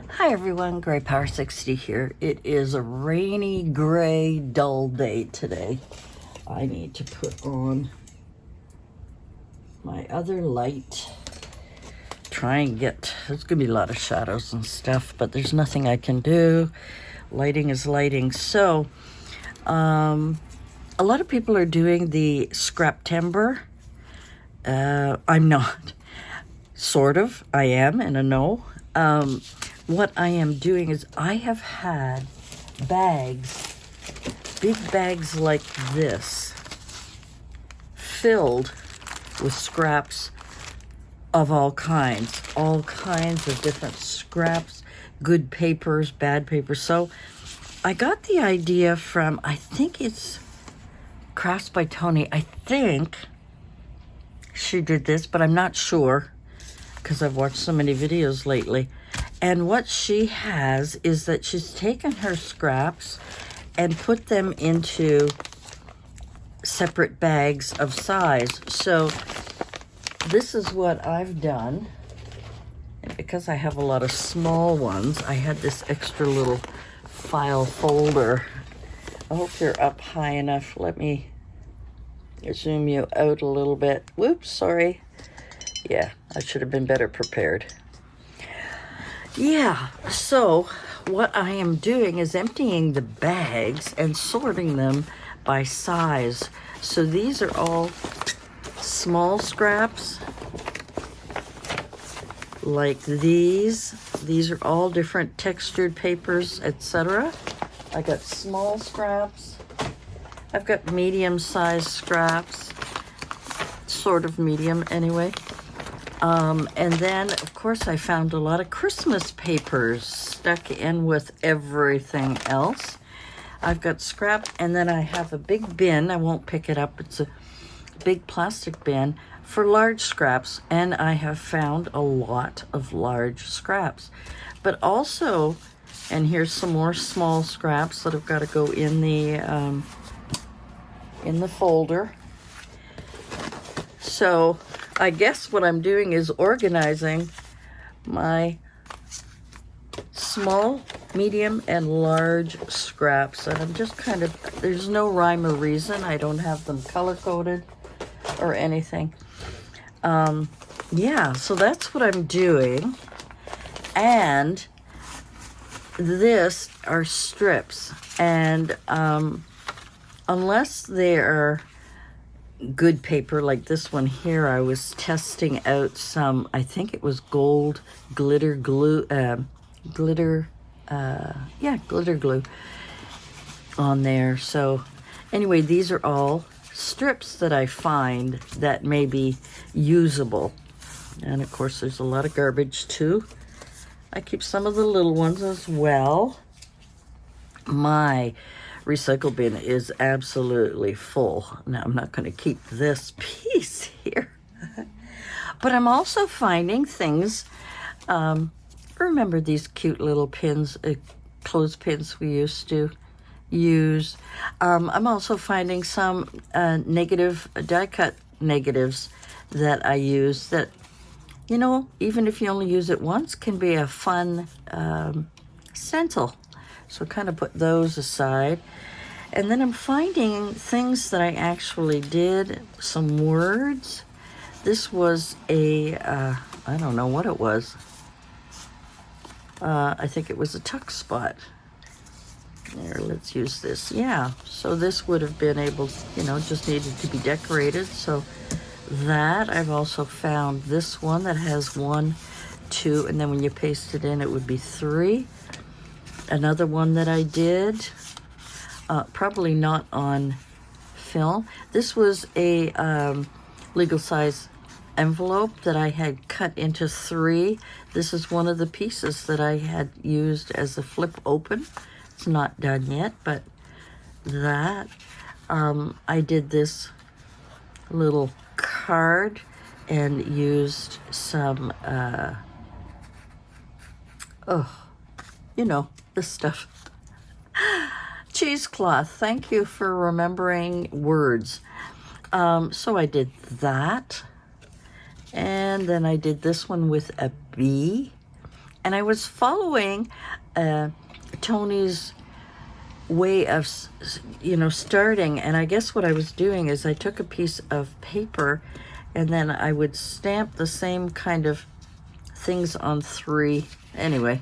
Hi everyone, GrayPower60 here. It is a rainy, gray, dull day today. I need to put on my other light. Try and get, there's gonna be a lot of shadows and stuff, but there's nothing I can do. Lighting is lighting. So, a lot of people are doing the scrap timber. I'm not. Sort of. I am in a no. What I am doing is I have had bags, big bags like this, filled with scraps of all kinds of different scraps, good papers, bad papers. So I got the idea from, I think it's Crafts by Tony. I think she did this, but I'm not sure because I've watched so many videos lately. And what she has is that she's taken her scraps and put them into separate bags of size. So this is what I've done. And because I have a lot of small ones, I had this extra little file folder. I hope you're up high enough. Let me zoom you out a little bit. Whoops, sorry. Yeah, I should have been better prepared. Yeah, so what I am doing is emptying the bags and sorting them by size. So these are all small scraps, like these. These are all different textured papers, etc. I got small scraps. I've got medium-sized scraps, sort of medium anyway. And then, of course, I found a lot of Christmas papers stuck in with everything else. I've got scrap, and then I have a big bin. I won't pick it up. It's a big plastic bin for large scraps, and I have found a lot of large scraps. But also, and here's some more small scraps that have got to go in the folder. So I guess what I'm doing is organizing my small, medium, and large scraps. And I'm just kind of, there's no rhyme or reason. I don't have them color-coded or anything. Yeah, so that's what I'm doing. And this are strips. And unless they're good paper like this one here, I was testing out some, I think it was gold glitter glue, glitter glue on there. So anyway, these are all strips that I find that may be usable. And of course there's a lot of garbage too. I keep some of the little ones as well. My recycle bin is absolutely full. Now, I'm not going to keep this piece here. But I'm also finding things. Remember these cute little pins, clothespins we used to use? I'm also finding some negative, die-cut negatives that I use that, you know, even if you only use it once, can be a fun stencil. So kind of put those aside. And then I'm finding things that I actually did, some words. This was a, I don't know what it was. I think it was a tuck spot. There, let's use this. Yeah, so this would have been able, you know, just needed to be decorated. So that, I've also found this one that has 1, 2, and then when you paste it in, it would be 3. Another one that I did, probably not on film. This was a legal size envelope that I had cut into 3. This is one of the pieces that I had used as a flip open. It's not done yet, but that. I did this little card and used some, you know, this stuff. Cheesecloth. Thank you for remembering words. So I did that. And then I did this one with a bee. And I was following Tony's way of, starting. And I guess what I was doing is I took a piece of paper and then I would stamp the same kind of things on 3. Anyway,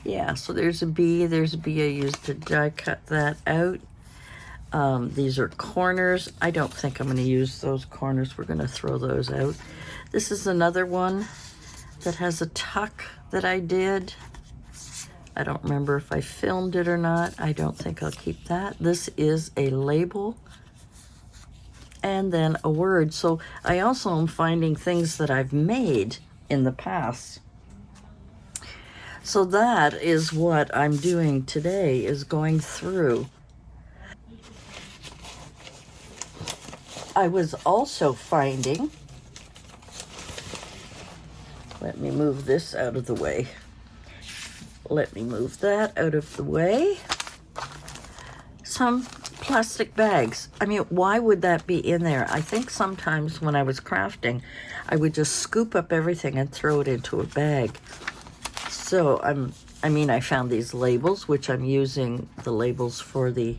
yeah, so there's a bee. There's a bee. I used to die cut that out. These are corners. I don't think I'm going to use those corners. We're going to throw those out. This is another one that has a tuck that I did. I don't remember if I filmed it or not. I don't think I'll keep that. This is a label and then a word. So I also am finding things that I've made in the past. So that is what I'm doing today, is going through. I was also finding, let me move this out of the way. Let me move that out of the way. Some plastic bags. I mean, why would that be in there? I think sometimes when I was crafting, I would just scoop up everything and throw it into a bag. So I found these labels, which I'm using the labels for the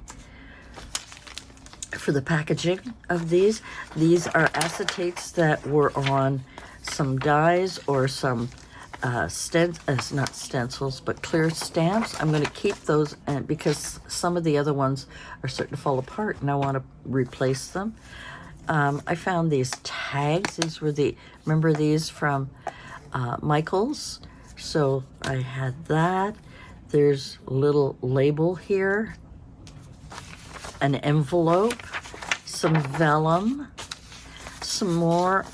packaging of these. These are acetates that were on some dies or some not stencils, but clear stamps. I'm going to keep those because some of the other ones are starting to fall apart and I want to replace them. I found these tags. These were remember these from Michael's? So I had that. There's a little label here, an envelope, some vellum, some more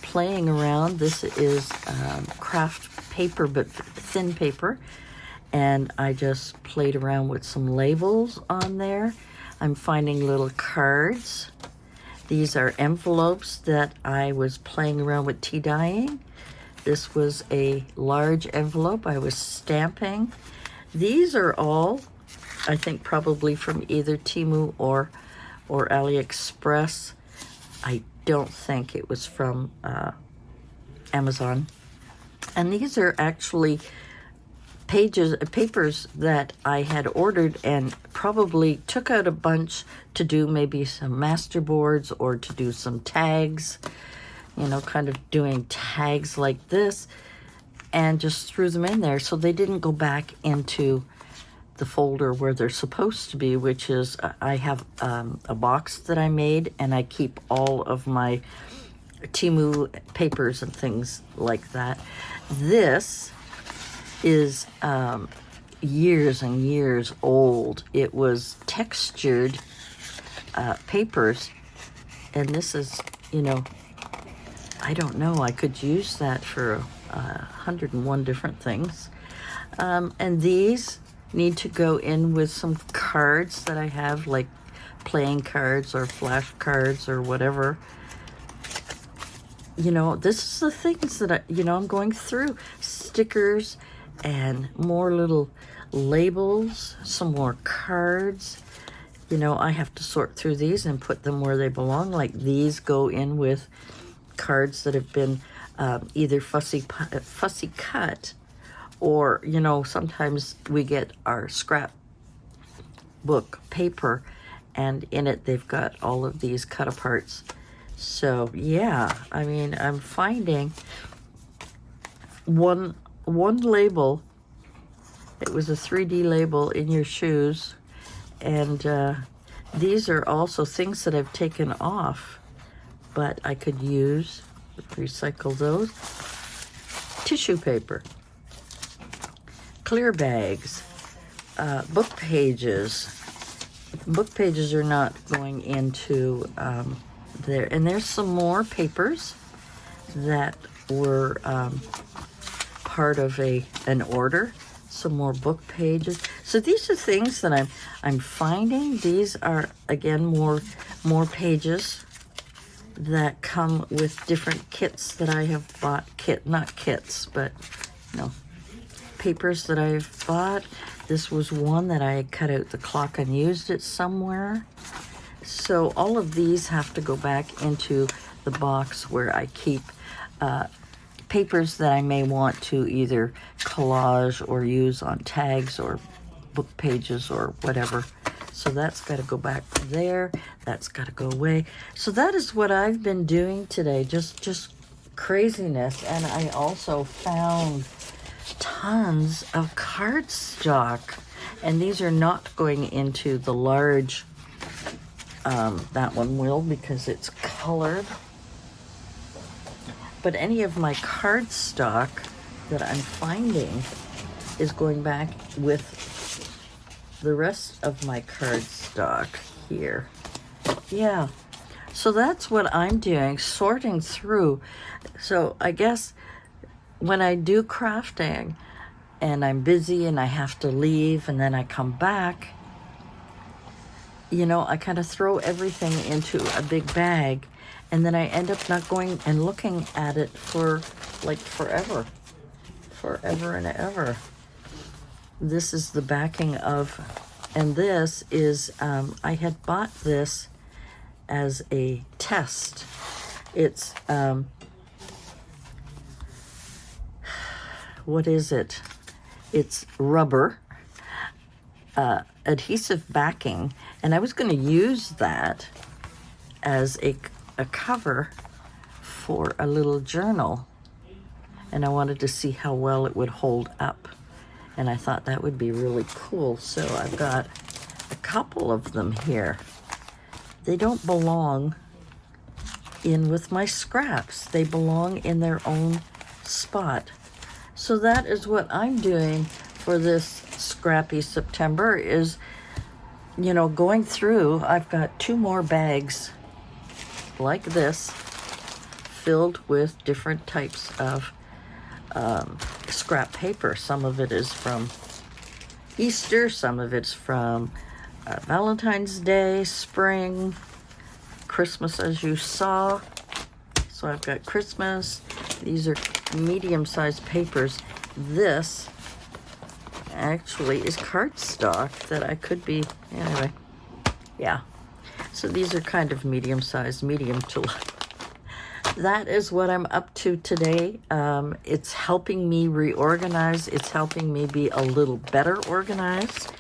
playing around. This is craft paper, but thin paper. And I just played around with some labels on there. I'm finding little cards. These are envelopes that I was playing around with tea dyeing. This was a large envelope I was stamping. These are all, I think, probably from either Temu or AliExpress. I don't think it was from Amazon. And these are actually papers that I had ordered and probably took out a bunch to do maybe some masterboards or to do some tags, kind of doing tags like this, and just threw them in there so they didn't go back into the folder where they're supposed to be, which is I have a box that I made and I keep all of my Temu papers and things like that. This is years and years old. It was textured papers, and this is, I don't know, I could use that for 101 different things. And these need to go in with some cards that I have, like playing cards or flash cards or whatever. This is the things that I'm going through. Stickers and more little labels, some more cards. I have to sort through these and put them where they belong. Like these go in with cards that have been either fussy cut, or sometimes we get our scrap book paper and in it they've got all of these cut aparts. So yeah, I'm finding one label. It was a 3D label in your shoes, and these are also things that I've taken off, but I could recycle those. Tissue paper, clear bags, book pages. Book pages are not going into there. And there's some more papers that were part of an order. Some more book pages. So these are things that I'm finding. These are again more pages that come with different kits that I have bought. Not kits, but papers that I've bought. This was one that I cut out the clock and used it somewhere. So all of these have to go back into the box where I keep papers that I may want to either collage or use on tags or book pages or whatever. So that's got to go back there. That's got to go away. So that is what I've been doing today. Just craziness. And I also found tons of cardstock. And these are not going into the large, that one will because it's colored. But any of my cardstock that I'm finding is going back with the rest of my cardstock here. Yeah, so that's what I'm doing, sorting through. So I guess when I do crafting and I'm busy and I have to leave and then I come back, you know, I kind of throw everything into a big bag and then I end up not going and looking at it for like forever and ever. This is the backing of, and this is, I had bought this as a test. It's, what is it? It's rubber, adhesive backing, and I was going to use that as a cover for a little journal, and I wanted to see how well it would hold up. And I thought that would be really cool. So I've got a couple of them here. They don't belong in with my scraps. They belong in their own spot. So that is what I'm doing for this scrappy September is, you know, going through. I've got 2 more bags like this filled with different types of scrap paper. Some of it is from Easter, some of it's from Valentine's Day, spring, Christmas, as you saw. So I've got Christmas. These are medium-sized papers. This actually is cardstock that I could be, anyway, yeah. So these are kind of medium-sized, medium to that is what I'm up to today. It's helping me reorganize. It's helping me be a little better organized.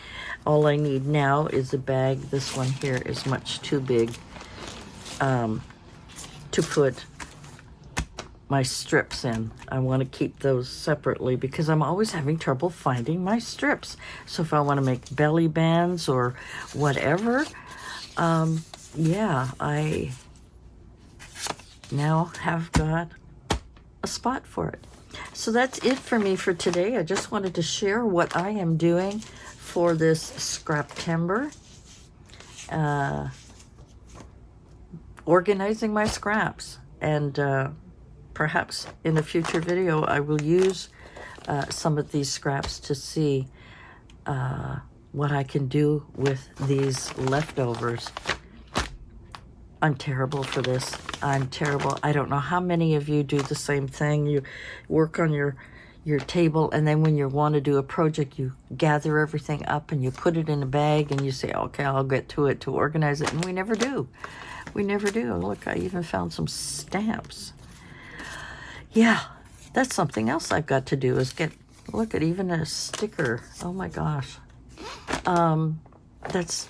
All I need now is a bag. This one here is much too big to put my strips in. I want to keep those separately because I'm always having trouble finding my strips. So if I want to make belly bands or whatever, yeah, I now have got a spot for it. So that's it for me for today. I just wanted to share what I am doing for this Scraptember. Organizing my scraps. And perhaps in a future video I will use some of these scraps to see what I can do with these leftovers. I'm terrible for this. I'm terrible. I don't know how many of you do the same thing. You work on your table, and then when you want to do a project, you gather everything up and you put it in a bag and you say, okay, I'll get to it to organize it. And we never do. We never do. Look, I even found some stamps. Yeah, that's something else I've got to do is look at even a sticker. Oh my gosh. That's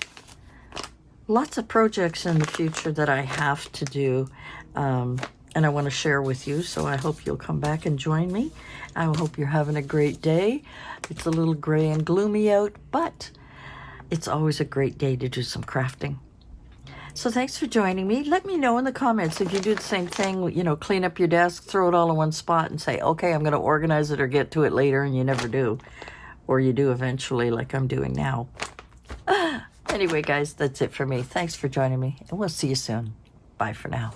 lots of projects in the future that I have to do, and I want to share with you, so I hope you'll come back and join me. I hope you're having a great day. It's a little gray and gloomy out, but it's always a great day to do some crafting. So thanks for joining me. Let me know in the comments if you do the same thing, you know, clean up your desk, throw it all in one spot and say, okay, I'm going to organize it or get to it later, and you never do. Or you do eventually like I'm doing now. Anyway, guys, that's it for me. Thanks for joining me, and we'll see you soon. Bye for now.